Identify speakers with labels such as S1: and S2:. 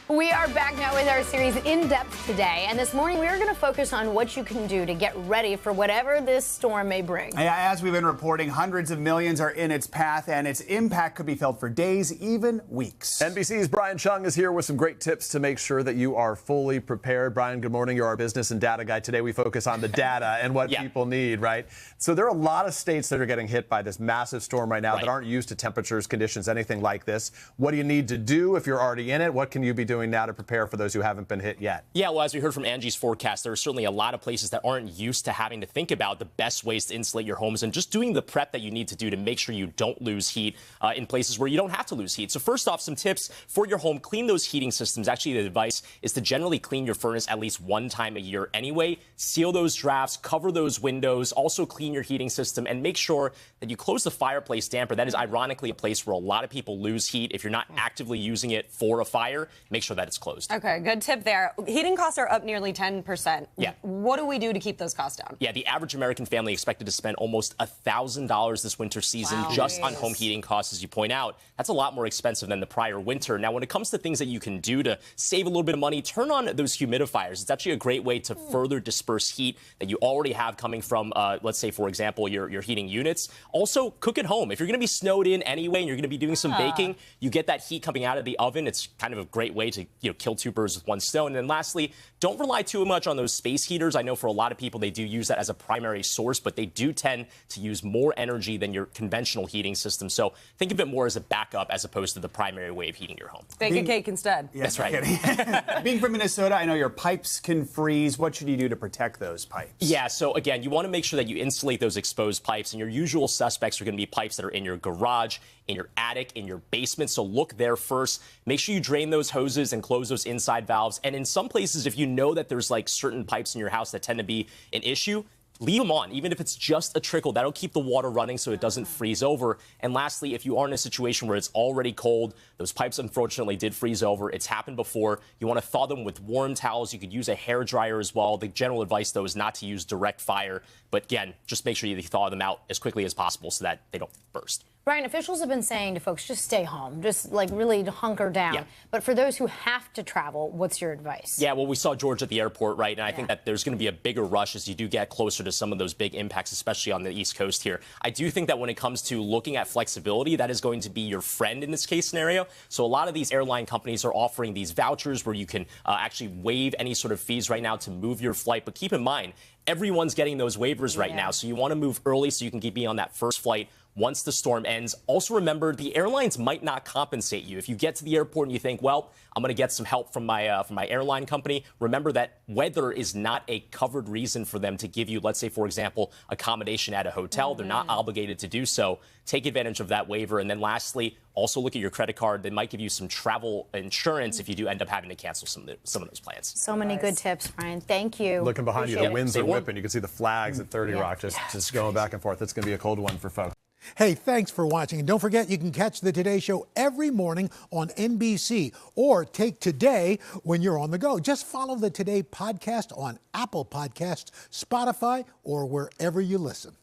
S1: We are back now with our series In Depth today, and this morning we are going to focus on what you can do to get ready for whatever this storm may bring.
S2: As we've been reporting, hundreds of millions are in its path, and its impact could be felt for days, even weeks.
S3: NBC's Brian Cheung is here with some great tips to make sure that you are fully prepared. Brian, good morning. You're our business and data guy. Today we focus on the data and what people need, right? So there are a lot of states that are getting hit by this massive storm right now that aren't used to temperatures, conditions, anything like this. What do you need to do if you're already in it? What can you be doing now to prepare for those who haven't been hit yet?
S4: Yeah, well, as we heard from Angie's forecast, there are certainly a lot of places that aren't used to having to think about the best ways to insulate your homes and just doing the prep that you need to do to make sure you don't lose heat in places where you don't have to lose heat. So first off, some tips for your home. Clean those heating systems. Actually, the advice is to generally clean your furnace at least one time a year anyway. Seal those drafts, cover those windows, also clean your heating system, and make sure that you close the fireplace damper. That is ironically a place where a lot of people lose heat. If you're not actively using it for a fire, make sure that it's closed.
S5: Okay, good tip there. Heating costs are up nearly 10%.
S4: Yeah.
S5: What do we do to keep those costs down?
S4: Yeah, the average American family expected to spend almost $1,000 this winter season just on home heating costs, as you point out. That's a lot more expensive than the prior winter. Now, when it comes to things that you can do to save a little bit of money, turn on those humidifiers. It's actually a great way to further disperse heat that you already have coming from, let's say, for example, your heating units. Also, cook at home. If you're going to be snowed in anyway and you're going to be doing some baking, you get that heat coming out of the oven. It's kind of a great way to kill two birds with one stone. And then lastly, don't rely too much on those space heaters. I know for a lot of people, they do use that as a primary source, but they do tend to use more energy than your conventional heating system. So think of it more as a backup as opposed to the primary way of heating your home.
S5: Bake a cake instead.
S2: Yes,
S4: That's right.
S2: Being from Minnesota, I know your pipes can freeze. What should you do to protect those pipes?
S4: Yeah, so again, you want to make sure that you insulate those exposed pipes, and your usual suspects are going to be pipes that are in your garage, in your attic, in your basement. So look there first. Make sure you drain those hoses and close those inside valves. And in some places, if you know that there's like certain pipes in your house that tend to be an issue, leave them on, even if it's just a trickle. That'll keep the water running so it doesn't freeze over. And lastly, if you are in a situation where it's already cold, those pipes unfortunately did freeze over. It's happened before. You want to thaw them with warm towels. You could use a hair dryer as well. The general advice, though, is not to use direct fire. But again, just make sure you thaw them out as quickly as possible so that they don't burst.
S1: Brian, officials have been saying to folks, just stay home, just like really hunker down.
S4: Yeah.
S1: But for those who have to travel, what's your advice?
S4: Yeah, well, we saw George at the airport, right? And I think that there's going to be a bigger rush as you do get closer to some of those big impacts, especially on the East Coast here. I do think that when it comes to looking at flexibility, that is going to be your friend in this case scenario. So a lot of these airline companies are offering these vouchers where you can actually waive any sort of fees right now to move your flight. But keep in mind, everyone's getting those waivers right now. So you want to move early so you can be on that first flight once the storm ends. Also remember, the airlines might not compensate you. If you get to the airport and you think, well, I'm going to get some help from my airline company, remember that weather is not a covered reason for them to give you, let's say, for example, accommodation at a hotel. They're not obligated to do so. Take advantage of that waiver. And then lastly, also look at your credit card. They might give you some travel insurance if you do end up having to cancel some of those plans.
S1: So many good tips, Brian. Thank you.
S3: Looking behind you, the winds are whipping. You can see the flags at 30 Rock just going back and forth. It's going to be a cold one for folks.
S6: Hey, thanks for watching. And don't forget, you can catch the Today Show every morning on NBC or take Today when you're on the go. Just follow the Today podcast on Apple Podcasts, Spotify, or wherever you listen.